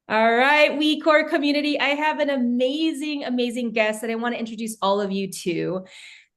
All right, We Core community. I have an amazing guest that I want to introduce all of you to.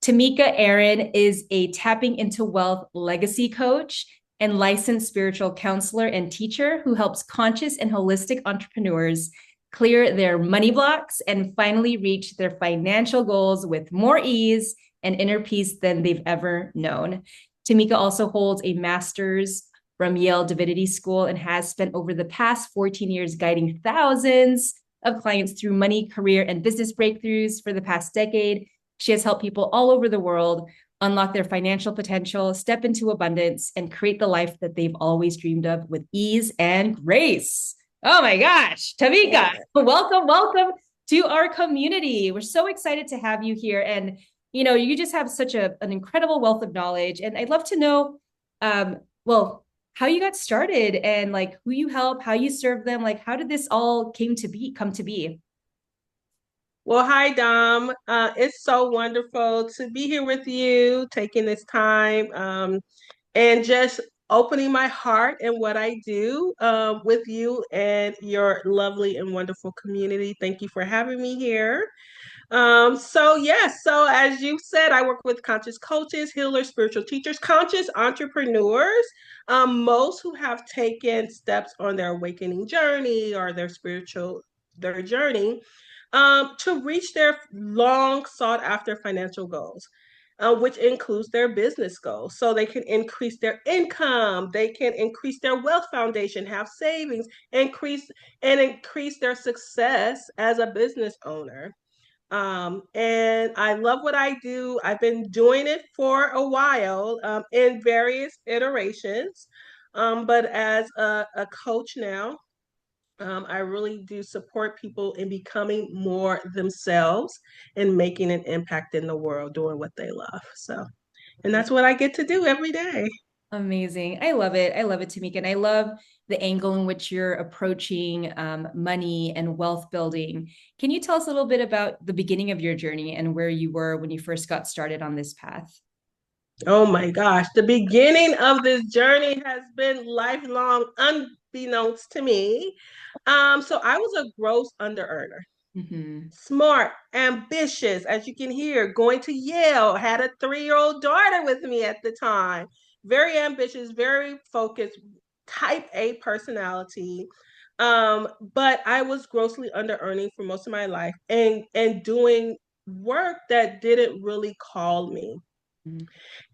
Tamika Aaron is a tapping into wealth legacy coach and licensed spiritual counselor and teacher who helps conscious and holistic entrepreneurs clear their money blocks and finally reach their financial goals with more ease and inner peace than they've ever known. Tamika also holds a master's from Yale Divinity School and has spent over the past 14 years guiding thousands of clients through money, career, and business breakthroughs for the past decade. She has helped people all over the world unlock their financial potential, step into abundance, and create the life that they've always dreamed of with ease and grace. Oh my gosh, Tamika, welcome to our community. We're so excited to have you here. And, you just have such an incredible wealth of knowledge. And I'd love to know, well, how you got started and like who you help, how you serve them, like how did this all come to be? Well, hi, Dom. It's so wonderful to be here with you, taking this time and just opening my heart and what I do with you and your lovely and wonderful community. Thank you for having me here. So as you said, I work with conscious coaches, healers, spiritual teachers, conscious entrepreneurs, most who have taken steps on their awakening journey or their journey to reach their long sought after financial goals. Which includes their business goals. So they can increase their income, they can increase their wealth foundation, have savings, increase their success as a business owner. And I love what I do. I've been doing it for a while in various iterations. But as a coach now, I really do support people in becoming more themselves and making an impact in the world doing what they love. And that's what I get to do every day. Amazing. I love it. I love it, Tamika. And I love the angle in which you're approaching money and wealth building. Can you tell us a little bit about the beginning of your journey and where you were when you first got started on this path? Oh my gosh, the beginning of this journey has been lifelong, unbeknownst to me. So I was a gross under earner, Mm-hmm. smart, ambitious, as you can hear, going to Yale, had a 3-year-old daughter with me at the time. Very ambitious, very focused, type A personality. But I was grossly under earning for most of my life and doing work that didn't really call me.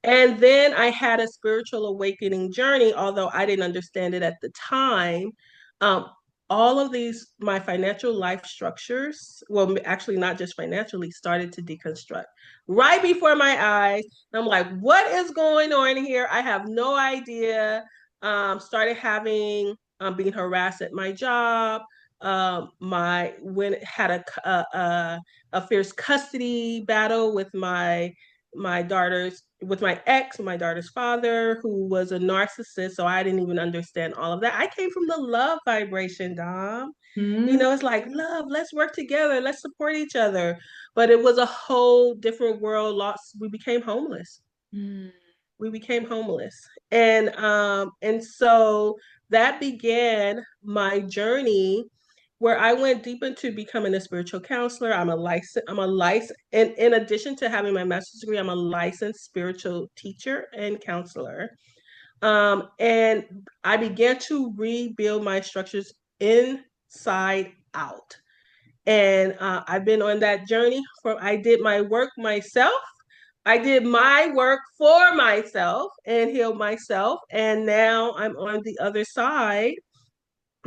And then I had a spiritual awakening journey, although I didn't understand it at the time. Um, all of my financial life structures, well, actually, not just financially, started to deconstruct right before my eyes. And I'm like, what is going on here? I have no idea. Started being harassed at my job. When had a fierce custody battle with my daughter's with my ex, my daughter's father, who was a narcissist. So I didn't even understand all of that. I came from the love vibration, Dom. Mm-hmm. It's like love, let's work together, let's support each other. But it was a whole different world. Lost, we became homeless. We became homeless. And so that began my journey where I went deep into becoming a spiritual counselor. I'm a licensed, and in addition to having my master's degree, I'm a licensed spiritual teacher and counselor. And I began to rebuild my structures inside out. And I've been on that journey I did my work myself. I did my work for myself and healed myself. And now I'm on the other side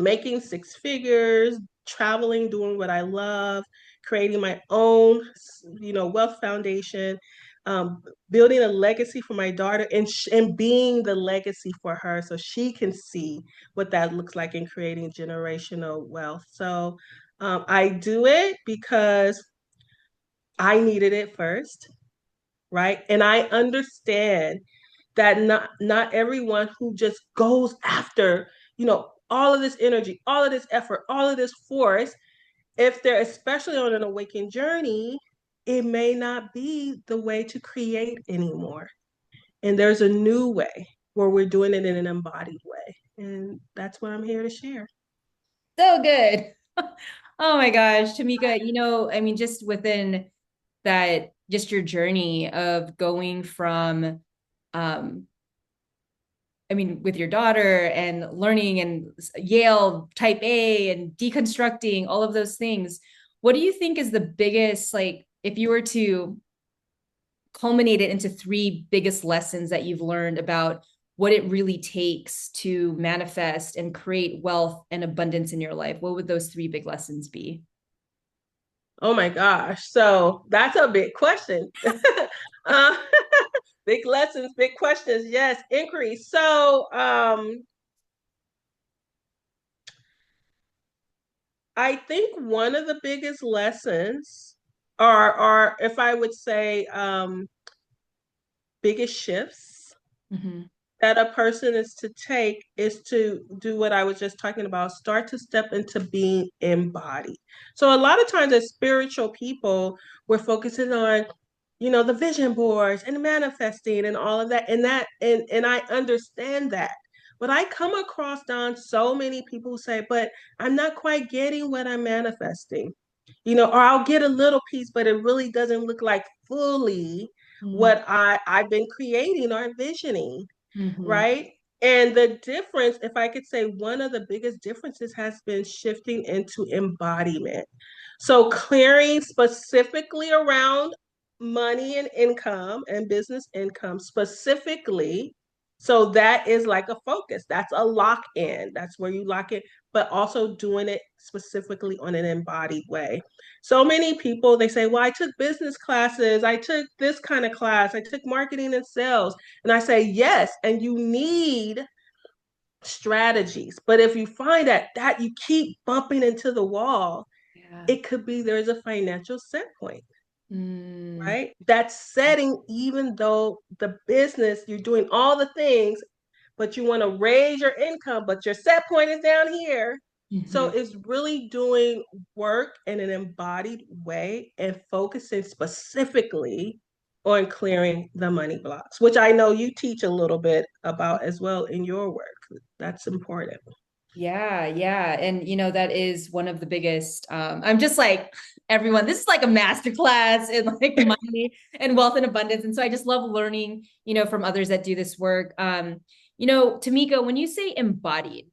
making six figures, traveling, doing what I love, creating my own, wealth foundation, um, building a legacy for my daughter, and being the legacy for her, so she can see what that looks like in creating generational wealth. So I do it because I needed it first, right? And I understand that not everyone who just goes after, all of this energy, all of this effort, all of this force, if they're especially on an awakened journey, it may not be the way to create anymore. And there's a new way where we're doing it in an embodied way. And that's what I'm here to share. So good. Oh my gosh, Tamika, I mean, just within that, just your journey of going from, um, I mean, with your daughter and learning and Yale type A and deconstructing all of those things, what do you think is the biggest, like, if you were to culminate it into three biggest lessons that you've learned about what it really takes to manifest and create wealth and abundance in your life, what would those three big lessons be? Oh my gosh. So that's a big question. uh, big lessons, big questions. Yes, increase. I think one of the biggest lessons are if I would say, biggest shifts Mm-hmm. that a person is to take is to do what I was just talking about, start to step into being embodied. So a lot of times as spiritual people, we're focusing on, the vision boards and manifesting and all of that. And I understand that. But I come across down so many people who say, but I'm not quite getting what I'm manifesting. Or I'll get a little piece, but it really doesn't look like fully what I've been creating or envisioning, Mm-hmm. right? And the difference, if I could say one of the biggest differences has been shifting into embodiment. So clearing specifically around money and income and business income specifically. So that is like a focus. That's a lock in. That's where you lock it, but also doing it specifically on an embodied way. So many people, they say, well, I took business classes. I took this kind of class. I took marketing and sales. And I say, yes, and you need strategies. But if you find that you keep bumping into the wall, Yeah. it could be there's a financial set point, Mm-hmm. right? That's setting, even though the business, you're doing all the things, but you want to raise your income, but your set point is down here. So Mm-hmm. it's really doing work in an embodied way and focusing specifically on clearing the money blocks, which I know you teach a little bit about as well in your work. That's important. Yeah, yeah. And that is one of the biggest I'm just like everyone, this is like a master class in like money and wealth and abundance. And so I just love learning, from others that do this work. Tamika, when you say embodied,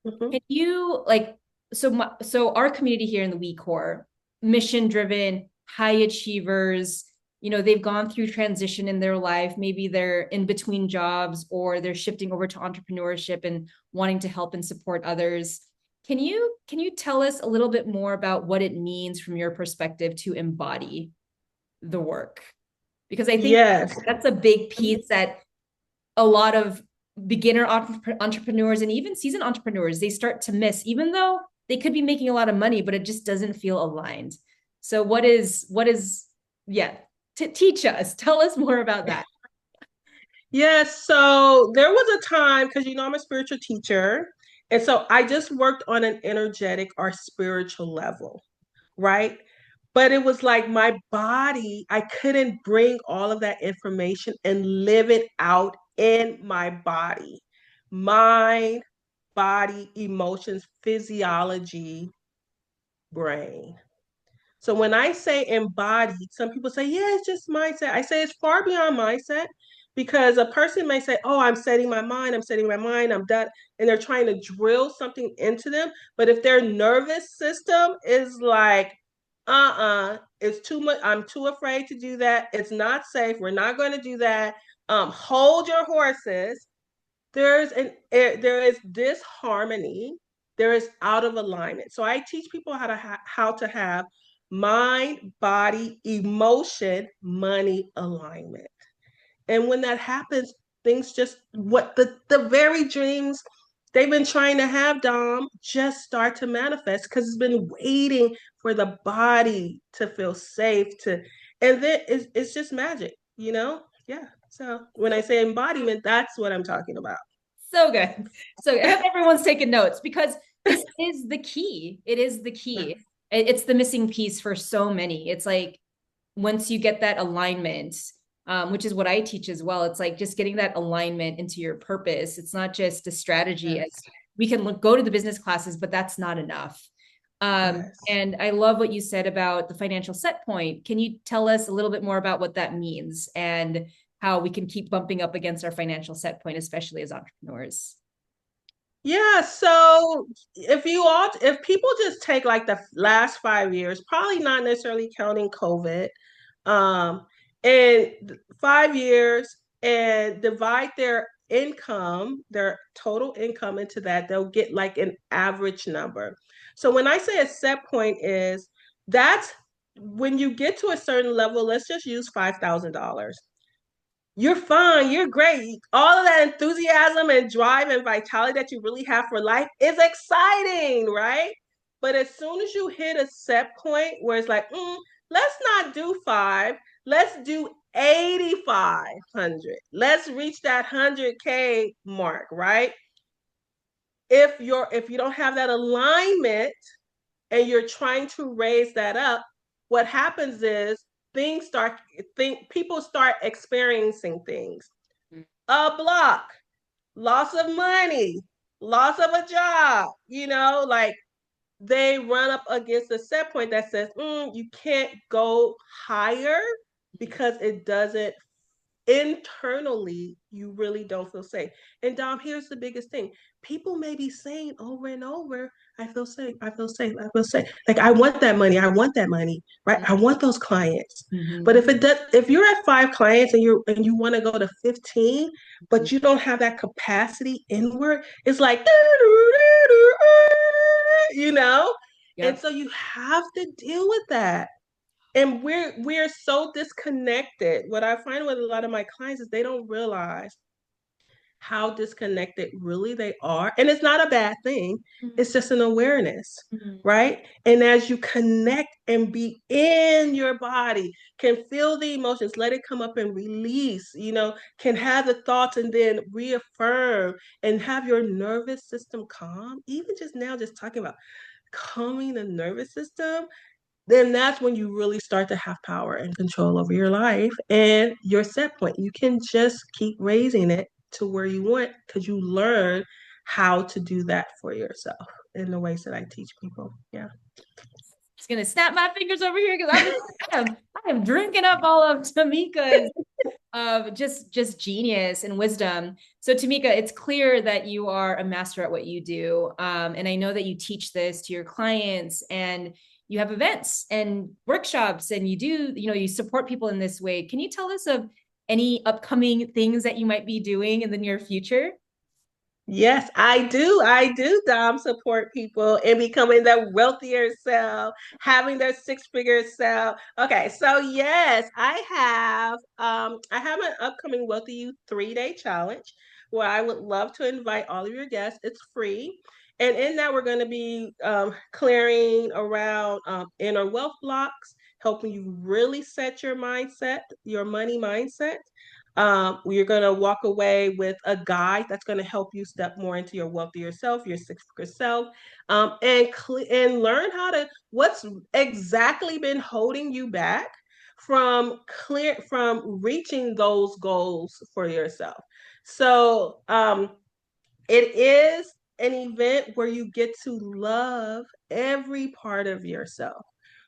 Mhm. can you like so our community here in the We Core, mission driven, high achievers, they've gone through transition in their life. Maybe they're in between jobs or they're shifting over to entrepreneurship and wanting to help and support others. Can you tell us a little bit more about what it means from your perspective to embody the work? Because I think Yes. that's a big piece that a lot of beginner entrepreneurs and even seasoned entrepreneurs they start to miss, even though they could be making a lot of money, but it just doesn't feel aligned. So what is yeah, teach us, tell us more about that. Yes. So there was a time, because I'm a spiritual teacher. And so I just worked on an energetic or spiritual level, right? But it was like my body, I couldn't bring all of that information and live it out in my body, mind, body, emotions, physiology, brain. So when I say embodied, some people say, yeah, it's just mindset. I say it's far beyond mindset because a person may say, oh, I'm setting my mind, I'm done. And they're trying to drill something into them. But if their nervous system is like, it's too much, I'm too afraid to do that. It's not safe. We're not going to do that. Hold your horses. There is disharmony, there is out of alignment. So I teach people how to have mind, body, emotion, money alignment. And when that happens, things just what the very dreams they've been trying to have, Dom, just start to manifest because it's been waiting for the body to feel safe to, and then it's just magic. Yeah. So when I say embodiment, that's what I'm talking about. So good. So I hope everyone's taking notes because this is the key. It is the key. It's the missing piece for so many. It's like once you get that alignment, which is what I teach as well, it's like just getting that alignment into your purpose. It's not just a strategy, as Yes. we can go to the business classes, but that's not enough. Yes. And I love what you said about the financial set point. Can you tell us a little bit more about what that means and how we can keep bumping up against our financial set point, especially as entrepreneurs? Yeah, so if people just take like the last 5 years, probably not necessarily counting COVID, um, and 5 years and divide their income, their total income into that, they'll get like an average number. So when I say a set point is that's when you get to a certain level, let's just use $5,000. You're fine. You're great. All of that enthusiasm and drive and vitality that you really have for life is exciting, right? But as soon as you hit a set point where it's like, let's not do five, let's do 8,500. Let's reach that 100K mark, right? If you don't have that alignment and you're trying to raise that up, what happens is things start think people start experiencing things. A block, loss of money, loss of a job, like they run up against a set point that says, you can't go higher because it doesn't internally you really don't feel safe. And Dom, here's the biggest thing. People may be saying over and over, I feel safe, I feel safe, I feel safe. Like I want that money, I want that money, right? I want those clients. But Mm-hmm. if you're at 5 clients and you want to go to 15, but you don't have that capacity inward, it's like you know? And Yep. so you have to deal with that, and we're so disconnected. What I find with a lot of my clients is they don't realize how disconnected really they are, and it's not a bad thing. It's just an awareness, Mm-hmm. right? And as you connect and be in your body, can feel the emotions, let it come up and release, can have the thoughts and then reaffirm and have your nervous system calm. Even just now, just talking about calming the nervous system, then that's when you really start to have power and control over your life and your set point. You can just keep raising it to where you want because you learn how to do that for yourself in the ways that I teach people. Yeah. Just gonna snap my fingers over here because I am drinking up all of Tamika's just genius and wisdom. So Tamika, it's clear that you are a master at what you do. And I know that you teach this to your clients and you have events and workshops and you support people in this way. Can you tell us of any upcoming things that you might be doing in the near future? Yes, I do. I do, Dom, support people in becoming their wealthier self, having their six-figure self. Okay, so yes, I have an upcoming Wealthy Youth 3-day challenge where I would love to invite all of your guests. It's free. And in that, we're going to be clearing around inner wealth blocks, helping you really set your mindset, your money mindset. You're going to walk away with a guide that's going to help you step more into your wealthier self, your six-figure self, and learn what's exactly been holding you back from reaching those goals for yourself. So it is an event where you get to love every part of yourself,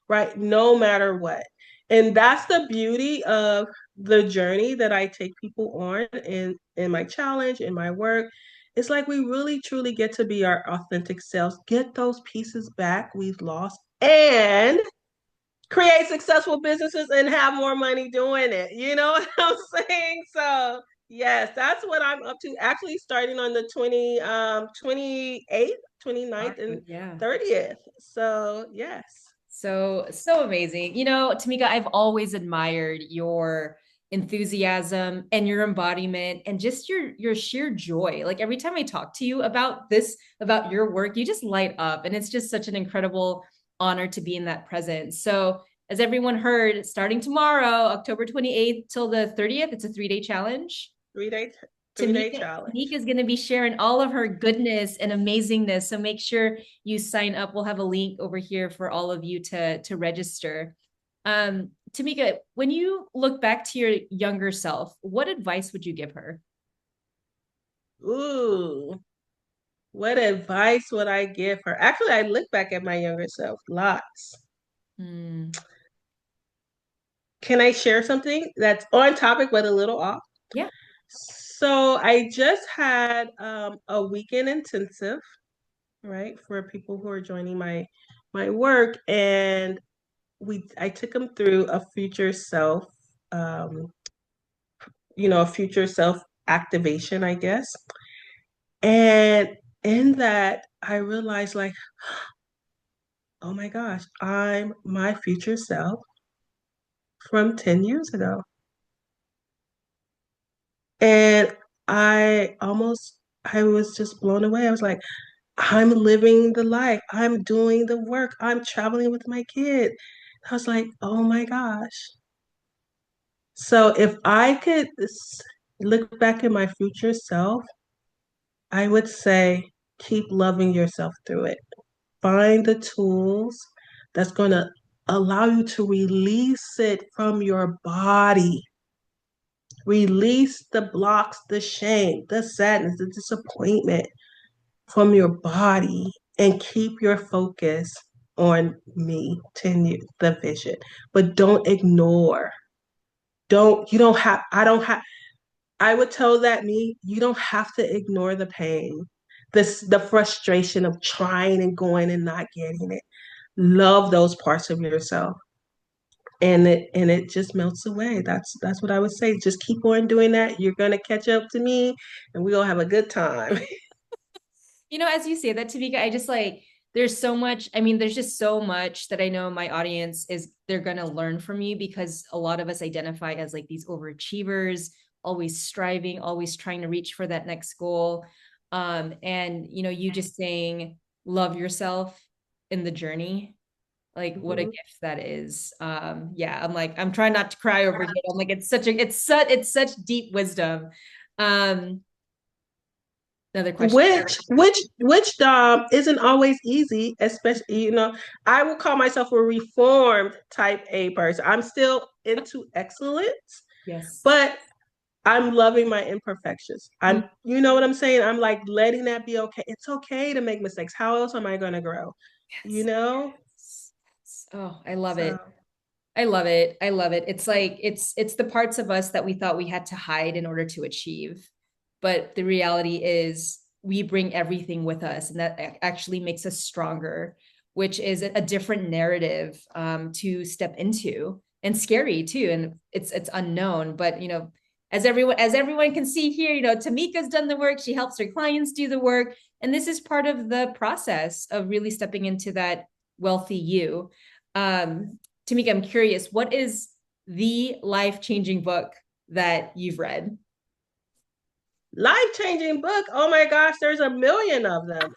right? No matter what. And that's the beauty of the journey that I take people on in my challenge, in my work. It's like we really truly get to be our authentic selves, get those pieces back we've lost, and create successful businesses and have more money doing it. You know what I'm saying? So yes, that's what I'm up to. Actually starting on the 28th, 29th, and Yeah. 30th. So yes. So amazing. Tamika, I've always admired your enthusiasm and your embodiment and just your sheer joy. Like every time I talk to you about your work, you just light up and it's just such an incredible honor to be in that presence. So, as everyone heard, starting tomorrow, October 28th till the 30th, it's a 3-day challenge. 3 day 3 day Tamika challenge. is going to be sharing all of her goodness and amazingness. So make sure you sign up. We'll have a link over here for all of you to register. Tamika, when you look back to your younger self, what advice would you give her? Ooh. What advice would I give her? Actually, I look back at my younger self lots. Mm. Can I share something that's on topic but a little off? Yeah. So I just had a weekend intensive, right, for people who are joining my work, and we I took them through a future self, um, a future self activation, I guess. And in that, I realized like, oh my gosh, I'm my future self from 10 years ago. And I was just blown away. I was like, I'm living the life. I'm doing the work. I'm traveling with my kid. I was like, oh my gosh. So if I could look back at my future self, I would say keep loving yourself through it. Find the tools that's going to allow you to release it from your body. Release the blocks, the shame, the sadness, the disappointment from your body and keep your focus on me, 10 years, the vision. But don't ignore. Don't, you don't have, I don't have, I would tell that me, you don't have to ignore the pain, the frustration of trying and going and not getting it. Love those parts of yourself. And it just melts away. That's what I would say. Just keep on doing that. You're gonna catch up to me and we'll have a good time. As you say that, Tamika, I just like, there's so much. I mean, there's just so much that I know my audience is, they're going to learn from you, because a lot of us identify as like these overachievers, always striving, always trying to reach for that next goal. And, you just saying, love yourself in the journey. Like, what a Mhm. gift that is. Yeah, I'm like, I'm trying not to cry over here. I'm like, it's such deep wisdom. Um, Another question. Which isn't always easy, especially, I will call myself a reformed type A person. I'm still into excellence, Yes. but I'm loving my imperfections. Mm. You know what I'm saying? I'm like letting that be okay. It's okay to make mistakes. How else am I going to grow? You Yes. know? Yes. Oh, I love So, it. I love it. I love it. It's like it's the parts of us that we thought we had to hide in order to achieve. But the reality is we bring everything with us, and that actually makes us stronger, which is a different narrative to step into, and scary too. And it's unknown, but as everyone can see here, Tamika's done the work. She helps her clients do the work, and this is part of the process of really stepping into that wealthy you. Um, Tamika, I'm curious, what is the life-changing book that you've read? life-changing book. Oh my gosh, there's a million of them.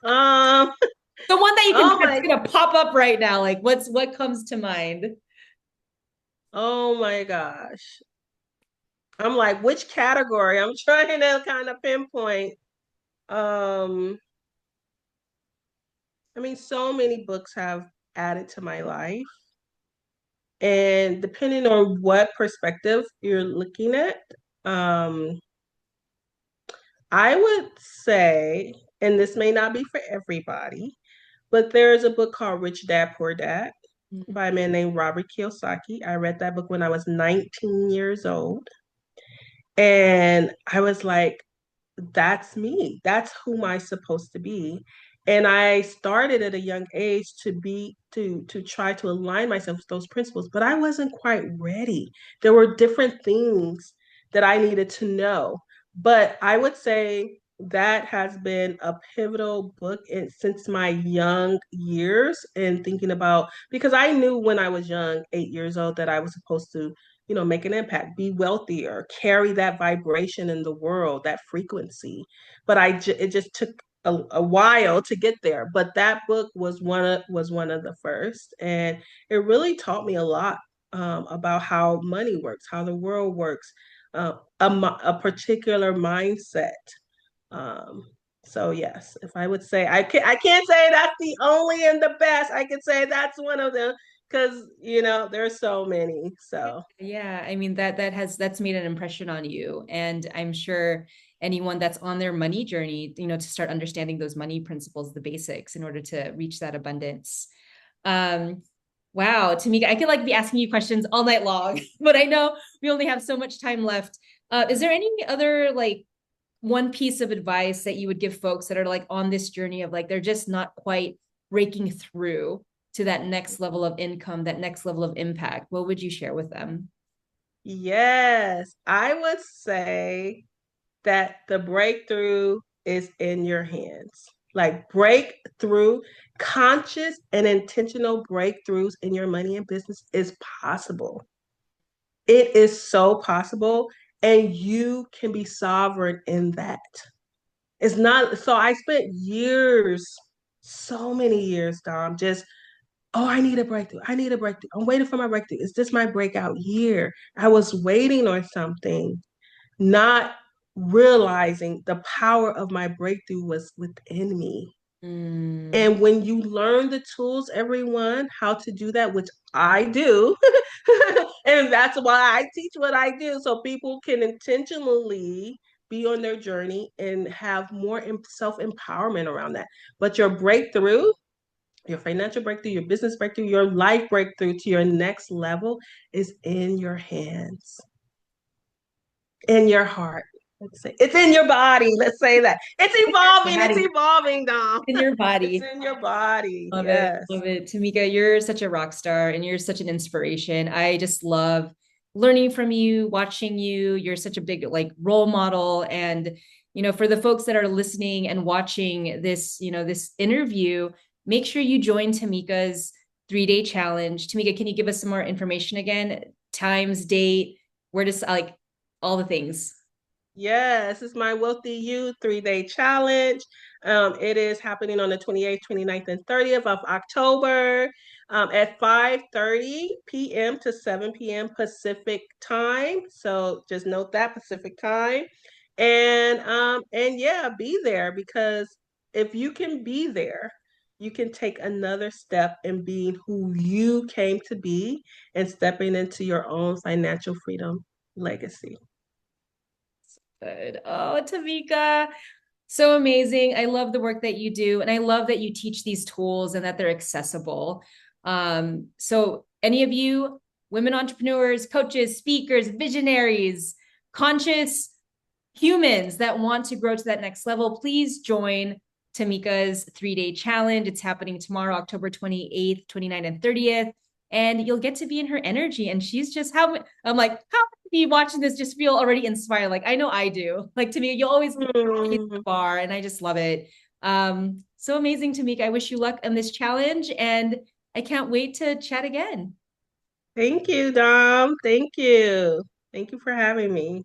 The one that you can Oh that's my gonna pop up right now. Like, what comes to mind? oh my gosh. I'm like, which category? I'm trying to kind of pinpoint. Um, I mean, so many books have added to my life. And depending on what perspective you're looking at, um, I would say, and this may not be for everybody, but there's a book called Rich Dad Poor Dad Mm. by a man named Robert Kiyosaki. I read that book when I was 19 years old. And I was like, that's me. That's who I'm supposed to be. And I started at a young age to try to align myself with those principles, but I wasn't quite ready. There were different things that I needed to know. But I would say that has been a pivotal book since my young years and thinking about because I knew when I was young, 8 years old, that I was supposed to make an impact, be wealthier, carry that vibration in the world, that frequency. But it just took a while to get there. But that book was one of the first, and it really taught me a lot about how money works, how the world works, a particular mindset. Um, so yes, if I would say I can't say that's the only and the best. I could say that's one of them because there's so many. So Yeah, I mean that's made an impression on you, and I'm sure anyone that's on their money journey, to start understanding those money principles, the basics, in order to reach that abundance. Um, wow, Tamika, I could like be asking you questions all night long, but I know we only have so much time left. Is there any other like one piece of advice that you would give folks that are like on this journey of like they're just not quite breaking through to that next level of income, that next level of impact? What would you share with them? Yes, I would say that the breakthrough is in your hands. Like breakthrough, conscious and intentional breakthroughs in your money and business is possible. It is so possible, and you can be sovereign in that. It's not so I spent years, so many years, Dom, just oh, I need a breakthrough. I need a breakthrough. I'm waiting for my breakthrough. Is this my breakout year? I was waiting on something, not realizing the power of my breakthrough was within me. Mm. And when you learn the tools, everyone, how to do that, which I do, and that's why I teach what I do, so people can intentionally be on their journey and have more self empowerment around that. But your breakthrough, your financial breakthrough, your business breakthrough, your life breakthrough to your next level is in your hands, in your heart. Let's say it's in your body. Let's say that it's In your evolving. It's body. evolving, Dom. In your It's body. in your body. Love it. Yes. Love it. Tamika, you're such a rock star and you're such an inspiration. I just love learning from you, watching you. You're such a big like role model. And, for the folks that are listening and watching this, this interview, make sure you join Tamika's 3-day challenge. Tamika, can you give us some more information again? Times, date, where to like all the things. Yes, it's my Wealthy You 3-day challenge. It is happening on the 28th, 29th, and 30th of October at 5:30 p.m. to 7 p.m. Pacific time. So just note that Pacific time. And yeah, be there because if you can be there, you can take another step in being who you came to be and stepping into your own financial freedom legacy. Good. Oh, Tamika, so amazing. I love the work that you do. And I love that you teach these tools and that they're accessible. So, any of you women entrepreneurs, coaches, speakers, visionaries, conscious humans that want to grow to that next level, please join Tamika's 3-day challenge. It's happening tomorrow, October 28th, 29th, and 30th. And you'll get to be in her energy. And she's just how I'm like, how be watching this just feel already inspired? Like I know I do. Like Tamika, you always raise the bar, and I just love it. So amazing, Tamika. I wish you luck on this challenge, and I can't wait to chat again. Thank you, Dom. Thank you. Thank you for having me.